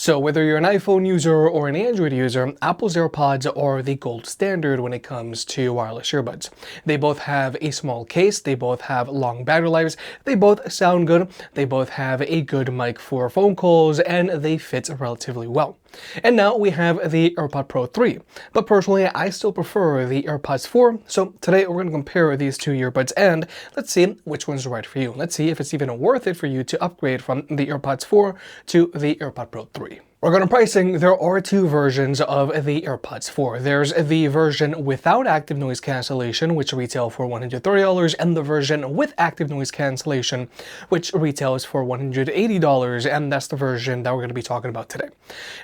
So whether you're an iPhone user or an Android user, Apple's AirPods are the gold standard when it comes to wireless earbuds. They both have a small case, they both have long battery lives, they both sound good, they both have a good mic for phone calls, and they fit relatively well. And now we have the AirPods Pro 3, but personally I still prefer the AirPods 4, so today we're going to compare these two earbuds and let's see which one's right for you. Let's see if it's even worth it for you to upgrade from the AirPods 4 to the AirPods Pro 3. Regarding pricing, there are two versions of the AirPods 4. There's the version without active noise cancellation, which retails for $130, and the version with active noise cancellation, which retails for $180, and that's the version that we're going to be talking about today.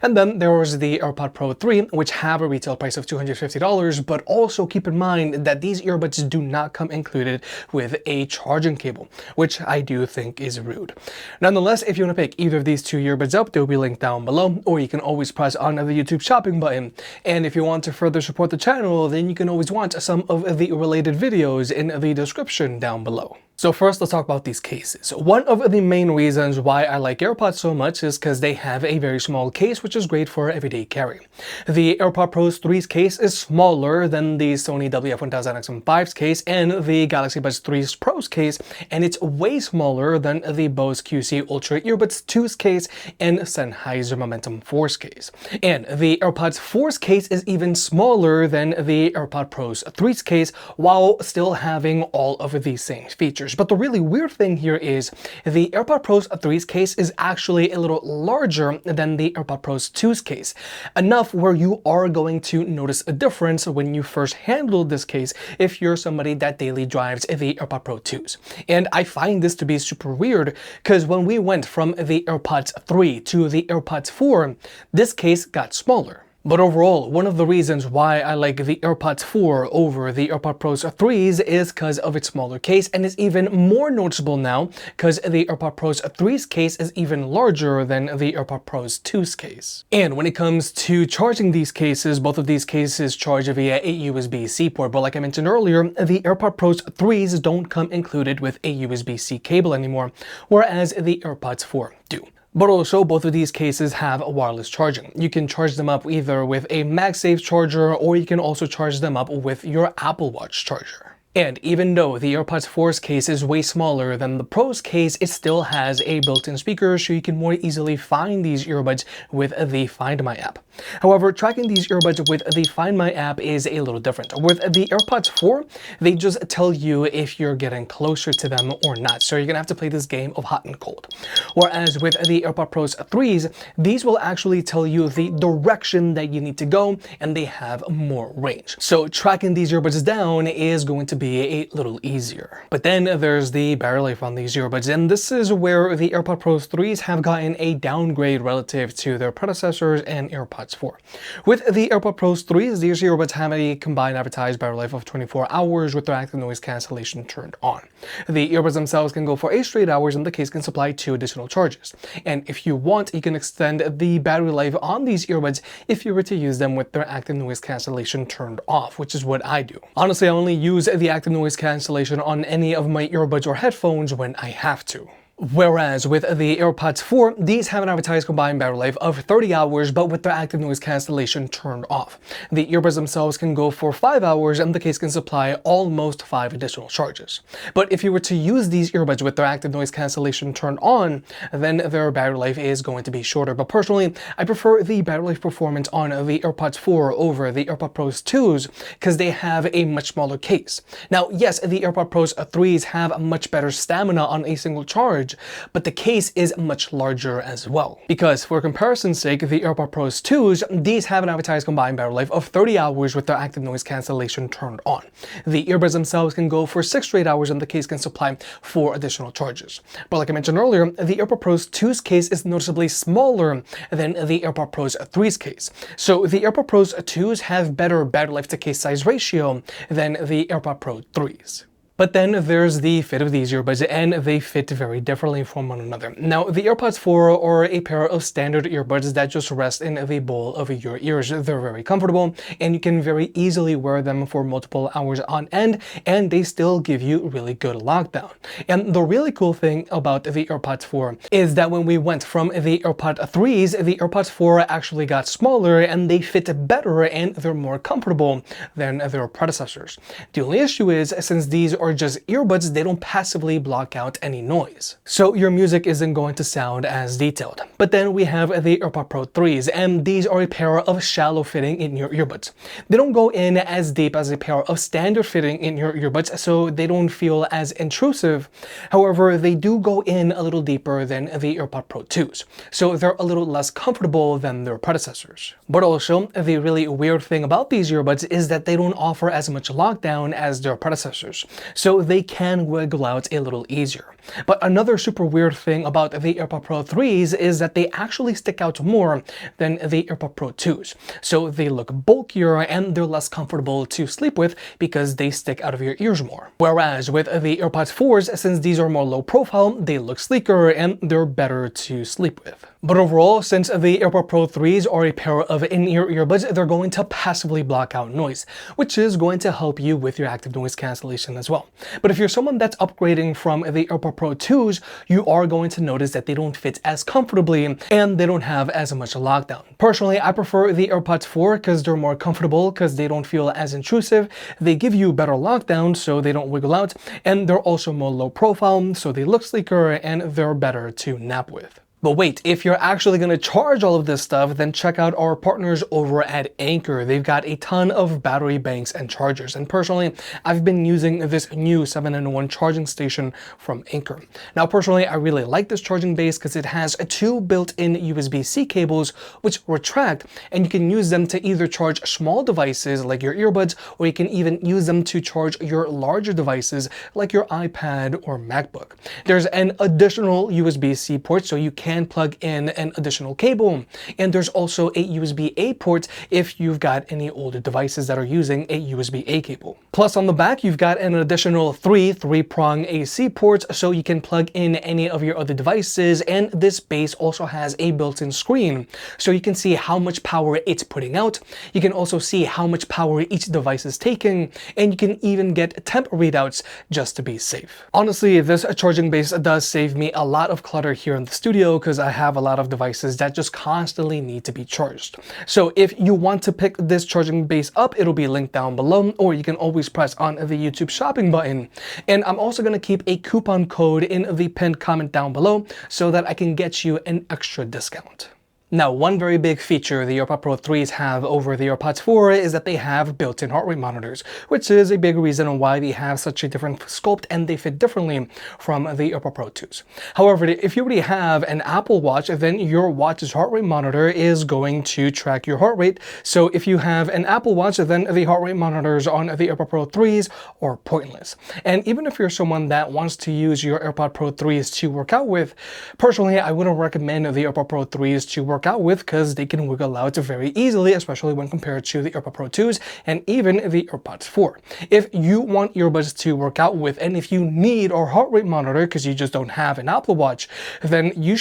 And then there was the AirPods Pro 3, which have a retail price of $250, but also keep in mind that these earbuds do not come included with a charging cable, which I do think is rude. Nonetheless, if you want to pick either of these two earbuds up, they'll be linked down below, or you can always press on the YouTube shopping button. And if you want to further support the channel, then you can always watch some of the related videos in the description down below. So first, let's talk about these cases. One of the main reasons why I like AirPods so much is because they have a very small case, which is great for everyday carry. The AirPods Pro 3's case is smaller than the Sony WF-1000XM5's case and the Galaxy Buds 3's Pro's case, and it's way smaller than the Bose QC Ultra Earbuds 2's case and Sennheiser Momentum 4's case. And the AirPods 4's case is even smaller than the AirPods Pro 3's case, while still having all of these same features. But the really weird thing here is the AirPods Pro 3's case is actually a little larger than the AirPods Pro 2's case, enough where you are going to notice a difference when you first handle this case if you're somebody that daily drives the AirPods Pro 2's. And I find this to be super weird because when we went from the AirPods 3 to the AirPods 4, this case got smaller. But overall, one of the reasons why I like the AirPods 4 over the AirPods Pro 3's is because of its smaller case, and it's even more noticeable now because the AirPods Pro 3's case is even larger than the AirPods Pro 2's case. And when it comes to charging these cases, both of these cases charge via a USB-C port, but like I mentioned earlier, the AirPods Pro 3's don't come included with a USB-C cable anymore, whereas the AirPods 4 do. But also, both of these cases have wireless charging. You can charge them up either with a MagSafe charger, or you can also charge them up with your Apple Watch charger. And even though the AirPods 4's case is way smaller than the Pro's case, it still has a built-in speaker, so you can more easily find these earbuds with the Find My app. However, tracking these earbuds with the Find My app is a little different. With the AirPods 4, they just tell you if you're getting closer to them or not, so you're gonna have to play this game of hot and cold. Whereas with the AirPods Pro 3's, these will actually tell you the direction that you need to go, and they have more range. So tracking these earbuds down is going to be a little easier. But then there's the battery life on these earbuds, and this is where the AirPods Pro 3's have gotten a downgrade relative to their predecessors and AirPods 4. With the AirPods Pro 3's, these earbuds have a combined advertised battery life of 24 hours with their active noise cancellation turned on. The earbuds themselves can go for 8 straight hours, and the case can supply 2 additional charges. And if you want, you can extend the battery life on these earbuds if you were to use them with their active noise cancellation turned off, which is what I do. Honestly, I only use the active noise cancellation on any of my earbuds or headphones when I have to. Whereas with the AirPods 4, these have an advertised combined battery life of 30 hours, but with their active noise cancellation turned off. The earbuds themselves can go for 5 hours, and the case can supply almost 5 additional charges. But if you were to use these earbuds with their active noise cancellation turned on, then their battery life is going to be shorter. But personally, I prefer the battery life performance on the AirPods 4 over the AirPods Pro 2's because they have a much smaller case. Now, yes, the AirPods Pro 3's have much better stamina on a single charge, but the case is much larger as well. Because for comparison's sake, the AirPods Pro 2's, these have an advertised combined battery life of 30 hours with their active noise cancellation turned on. The earbuds themselves can go for 6 straight hours, and the case can supply 4 additional charges. But like I mentioned earlier, the AirPods Pro 2's case is noticeably smaller than the AirPods Pro 3's case. So the AirPods Pro 2's have better battery life to case size ratio than the AirPods Pro 3's. But then there's the fit of these earbuds, and they fit very differently from one another. Now, the AirPods 4 are a pair of standard earbuds that just rest in the bowl of your ears. They're very comfortable, and you can very easily wear them for multiple hours on end, and they still give you really good lockdown. And the really cool thing about the AirPods 4 is that when we went from the AirPods 3s, the AirPods 4 actually got smaller, and they fit better, and they're more comfortable than their predecessors. The only issue is, since these are just earbuds, they don't passively block out any noise, so your music isn't going to sound as detailed. But then we have the AirPods Pro 3s, and these are a pair of shallow fitting in-ear earbuds. They don't go in as deep as a pair of standard fitting in-ear earbuds, so they don't feel as intrusive. However, they do go in a little deeper than the AirPods Pro 2s, so they're a little less comfortable than their predecessors. But also, the really weird thing about these earbuds is that they don't offer as much lockdown as their predecessors, so they can wiggle out a little easier. But another super weird thing about the AirPods Pro 3s is that they actually stick out more than the AirPods Pro 2s. So they look bulkier and they're less comfortable to sleep with because they stick out of your ears more. Whereas with the AirPods 4s, since these are more low profile, they look sleeker and they're better to sleep with. But overall, since the AirPods Pro 3s are a pair of in-ear earbuds, they're going to passively block out noise, which is going to help you with your active noise cancellation as well. But if you're someone that's upgrading from the AirPods Pro 2s, you are going to notice that they don't fit as comfortably and they don't have as much lockdown. Personally, I prefer the AirPods 4 because they're more comfortable, because they don't feel as intrusive, they give you better lockdown so they don't wiggle out, and they're also more low profile so they look sleeker and they're better to nap with. But wait, if you're actually going to charge all of this stuff, then check out our partners over at Anker. They've got a ton of battery banks and chargers, and personally, I've been using this new 7-in-1 charging station from Anker. Now, personally, I really like this charging base because it has two built-in USB-C cables which retract, and you can use them to either charge small devices like your earbuds, or you can even use them to charge your larger devices like your iPad or MacBook. There's an additional USB-C port, so you can plug in an additional cable, and there's also a USB-A port if you've got any older devices that are using a USB-A cable. Plus on the back, you've got an additional three-prong AC ports, so you can plug in any of your other devices, and this base also has a built-in screen, so you can see how much power it's putting out. You can also see how much power each device is taking, and you can even get temp readouts just to be safe. Honestly, this charging base does save me a lot of clutter here in the studio, because I have a lot of devices that just constantly need to be charged. So if you want to pick this charging base up, it'll be linked down below, or you can always press on the YouTube shopping button. And I'm also going to keep a coupon code in the pinned comment down below so that I can get you an extra discount. Now, one very big feature the AirPods Pro 3s have over the AirPods 4 is that they have built-in heart rate monitors, which is a big reason why they have such a different sculpt and they fit differently from the AirPods Pro 2s. However, if you already have an Apple Watch, then your watch's heart rate monitor is going to track your heart rate. So if you have an Apple Watch, then the heart rate monitors on the AirPods Pro 3s are pointless. And even if you're someone that wants to use your AirPods Pro 3s to work out with, personally, I wouldn't recommend the AirPods Pro 3s to work out with because they can wiggle out very easily, especially when compared to the AirPods Pro 2s and even the AirPods 4. If you want earbuds to work out with, and if you need a heart rate monitor because you just don't have an Apple Watch, then you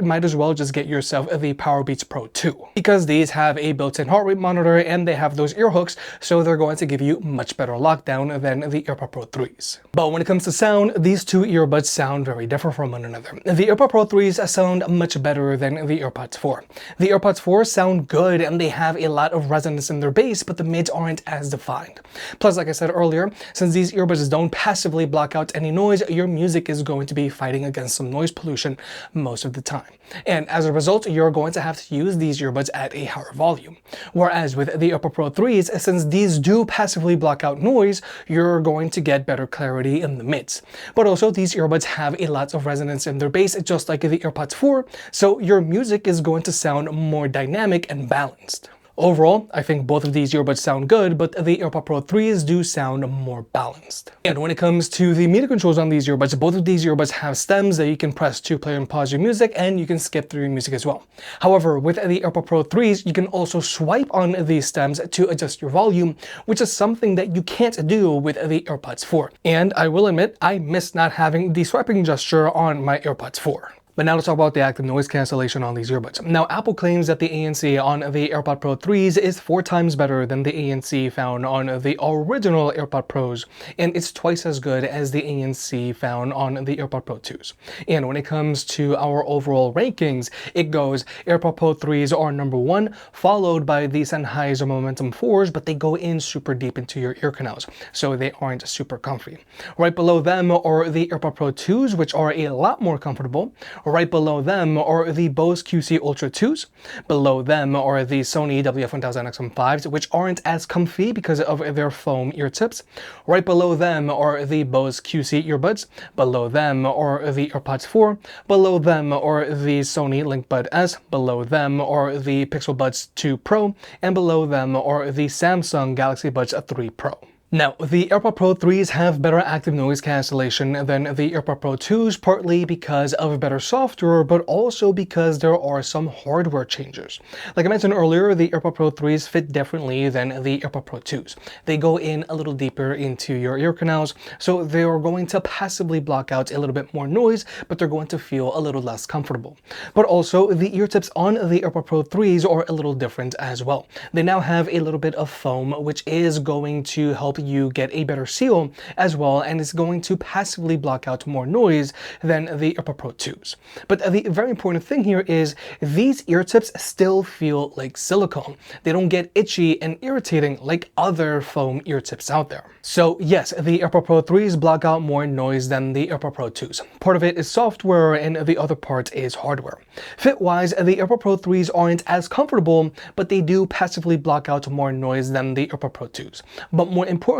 might as well just get yourself the Powerbeats Pro 2, because these have a built-in heart rate monitor and they have those ear hooks, so they're going to give you much better lockdown than the AirPods Pro 3s. But when it comes to sound, these two earbuds sound very different from one another. The AirPods Pro 3s sound much better than the AirPods 4. The AirPods 4 sound good and they have a lot of resonance in their bass, but the mids aren't as defined. Plus, like I said earlier, since these earbuds don't passively block out any noise, your music is going to be fighting against some noise pollution most of the time. And as a result, you're going to have to use these earbuds at a higher volume. Whereas with the AirPods Pro 3s, since these do passively block out noise, you're going to get better clarity in the mids. But also, these earbuds have a lot of resonance in their bass, just like the AirPods 4, so your music is going to sound more dynamic and balanced. Overall, I think both of these earbuds sound good, but the AirPods Pro 3s do sound more balanced. And when it comes to the media controls on these earbuds, both of these earbuds have stems that you can press to play and pause your music, and you can skip through your music as well. However, with the AirPods Pro 3s, you can also swipe on these stems to adjust your volume, which is something that you can't do with the AirPods 4. And I will admit, I miss not having the swiping gesture on my AirPods 4. But now let's talk about the active noise cancellation on these earbuds. Now, Apple claims that the ANC on the AirPods Pro 3s is 4 times better than the ANC found on the original AirPods Pros, and it's twice as good as the ANC found on the AirPods Pro 2s. And when it comes to our overall rankings, it goes AirPods Pro 3s are number 1, followed by the Sennheiser Momentum 4s, but they go in super deep into your ear canals, so they aren't super comfy. Right below them are the AirPods Pro 2s, which are a lot more comfortable. Right below them are the Bose QC Ultra 2s. Below them are the Sony WF-1000XM5s, which aren't as comfy because of their foam ear tips. Right below them are the Bose QC earbuds. Below them are the AirPods 4. Below them are the Sony LinkBud S. Below them are the Pixel Buds 2 Pro. And below them are the Samsung Galaxy Buds 3 Pro. Now, the AirPods Pro 3s have better active noise cancellation than the AirPods Pro 2s, partly because of better software, but also because there are some hardware changes. Like I mentioned earlier, the AirPods Pro 3s fit differently than the AirPods Pro 2s. They go in a little deeper into your ear canals, so they are going to passively block out a little bit more noise, but they're going to feel a little less comfortable. But also, the ear tips on the AirPods Pro 3s are a little different as well. They now have a little bit of foam, which is going to help you get a better seal as well, and it's going to passively block out more noise than the AirPods Pro 2s. But the very important thing here is these ear tips still feel like silicone. They don't get itchy and irritating like other foam ear tips out there. So yes, the AirPods Pro 3s block out more noise than the AirPods Pro 2s. Part of it is software and the other part is hardware. Fit-wise, the AirPods Pro 3s aren't as comfortable, but they do passively block out more noise than the AirPods Pro 2s. But more importantly,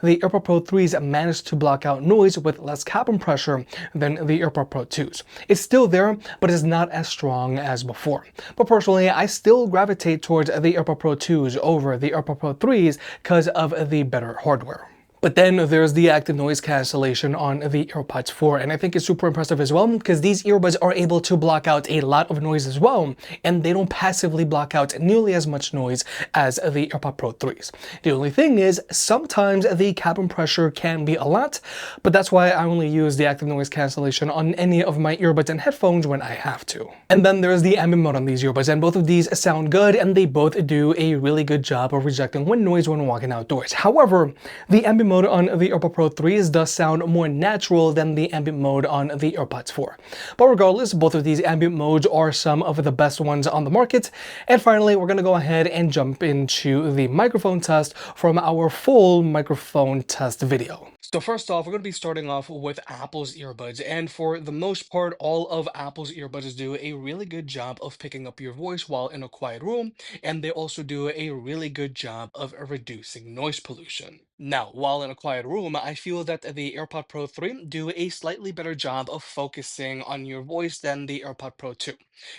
the AirPods Pro 3s managed to block out noise with less cabin pressure than the AirPods Pro 2s. It's still there, but it's not as strong as before. But personally, I still gravitate towards the AirPods Pro 2s over the AirPods Pro 3s because of the better hardware. But then there's the active noise cancellation on the AirPods 4, and I think it's super impressive as well because these earbuds are able to block out a lot of noise as well, and they don't passively block out nearly as much noise as the AirPods Pro 3s. The only thing is, sometimes the cabin pressure can be a lot, but that's why I only use the active noise cancellation on any of my earbuds and headphones when I have to. And then there's the ambient mode on these earbuds, and both of these sound good, and they both do a really good job of rejecting wind noise when walking outdoors. However, the ambient mode on the AirPods Pro 3s does sound more natural than the ambient mode on the AirPods 4. But regardless, both of these ambient modes are some of the best ones on the market. And finally, we're going to go ahead and jump into the microphone test from our full microphone test video. So first off, we're going to be starting off with Apple's earbuds, and for the most part, all of Apple's earbuds do a really good job of picking up your voice while in a quiet room, and they also do a really good job of reducing noise pollution. Now, while in a quiet room, I feel that the AirPods Pro 3 do a slightly better job of focusing on your voice than the AirPods Pro 2.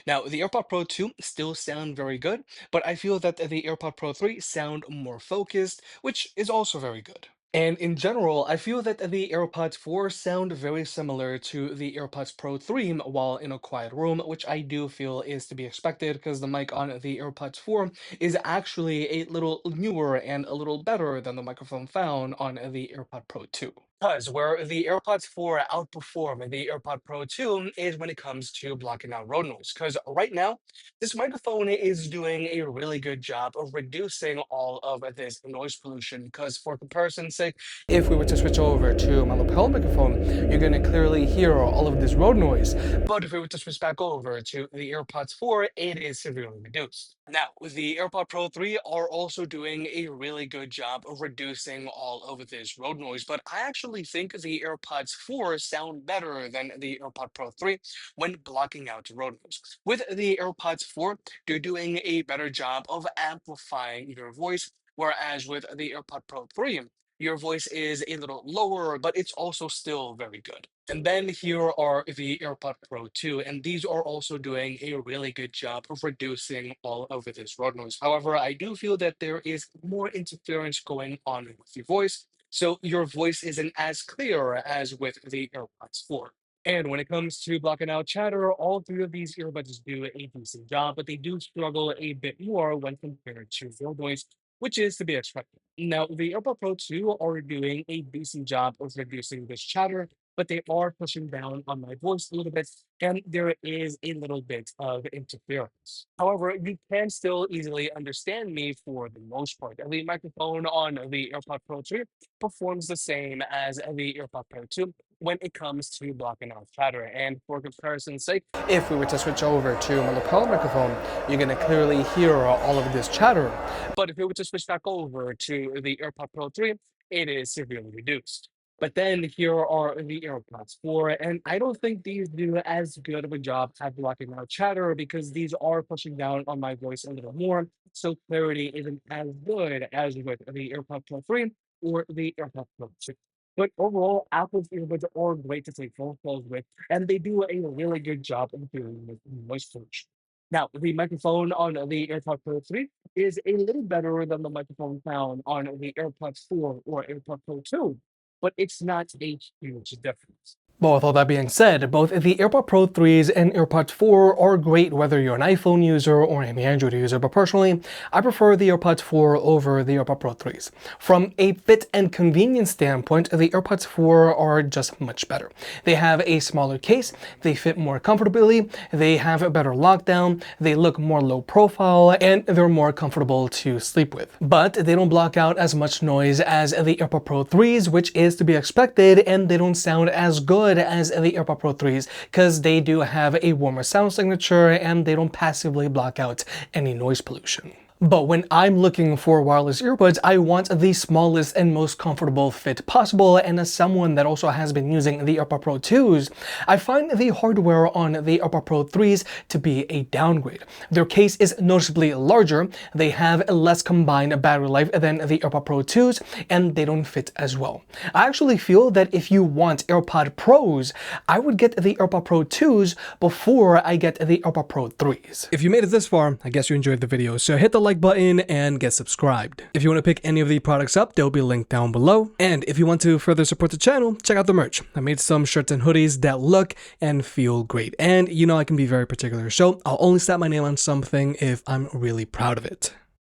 Now, the AirPods Pro 2 still sound very good, but I feel that the AirPods Pro 3 sound more focused, which is also very good. And in general, I feel that the AirPods 4 sound very similar to the AirPods Pro 3 while in a quiet room, which I do feel is to be expected because the mic on the AirPods 4 is actually a little newer and a little better than the microphone found on the AirPods Pro 2. Because where the AirPods 4 outperform the AirPods Pro 2 is when it comes to blocking out road noise. Because right now, this microphone is doing a really good job of reducing all of this noise pollution. Because for comparison's sake, if we were to switch over to my lapel microphone, you're going to clearly hear all of this road noise. But if we were to switch back over to the AirPods 4, it is severely reduced. Now, the AirPods Pro 3 are also doing a really good job of reducing all of this road noise, but I actually think the AirPods 4 sound better than the AirPods Pro 3 when blocking out road noise. With the AirPods 4, they're doing a better job of amplifying your voice, whereas with the AirPods Pro 3, Your voice is a little lower, but it's also still very good. And then here are the AirPod Pro 2, and these are also doing a really good job of reducing all of this road noise. However, I do feel that there is more interference going on with your voice, so your voice isn't as clear as with the AirPods 4. And when it comes to blocking out chatter, all three of these earbuds do a decent job, but they do struggle a bit more when compared to road noise, which is to be expected. Now, the AirPod Pro 2 are doing a decent job of reducing this chatter, but they are pushing down on my voice a little bit, and there is a little bit of interference. However, you can still easily understand me for the most part. The microphone on the AirPod Pro 3 performs the same as the AirPod Pro 2 when it comes to blocking out chatter. And for comparison's sake, if we were to switch over to my lapel microphone, you're going to clearly hear all of this chatter. But if we were to switch back over to the AirPod Pro 3, it is severely reduced. But then here are the AirPods 4, and I don't think these do as good of a job at blocking out chatter because these are pushing down on my voice a little more, so clarity isn't as good as with the AirPod Pro 3 or the AirPod Pro 2. But overall, Apple's earbuds are great to take phone calls with, and they do a really good job of dealing with noise pollution. Now, the microphone on the AirPod Pro 3 is a little better than the microphone found on the AirPods 4 or AirPod Pro 2, but it's not a huge difference. But with all that being said, both the AirPod Pro 3s and AirPods 4 are great whether you're an iPhone user or an Android user, but personally, I prefer the AirPods 4 over the AirPod Pro 3s. From a fit and convenience standpoint, the AirPods 4 are just much better. They have a smaller case, they fit more comfortably, they have a better lockdown, they look more low profile, and they're more comfortable to sleep with. But they don't block out as much noise as the AirPod Pro 3s, which is to be expected, and they don't sound as good as the AirPod Pro 3s because they do have a warmer sound signature and they don't passively block out any noise pollution. But when I'm looking for wireless earbuds, I want the smallest and most comfortable fit possible, and as someone that also has been using the AirPod Pro 2s, I find the hardware on the AirPod Pro 3s to be a downgrade. Their case is noticeably larger, they have a less combined battery life than the AirPod Pro 2s, and they don't fit as well. I actually feel that if you want AirPod Pros, I would get the AirPod Pro 2s before I get the AirPod Pro 3s. If you made it this far, I guess you enjoyed the video, so hit the like button and get subscribed. If you want to pick any of the products up, they'll be linked down below. And if you want to further support the channel, check out the merch. I made some shirts and hoodies that look and feel great. And you know I can be very particular, so I'll only slap my name on something if I'm really proud of it.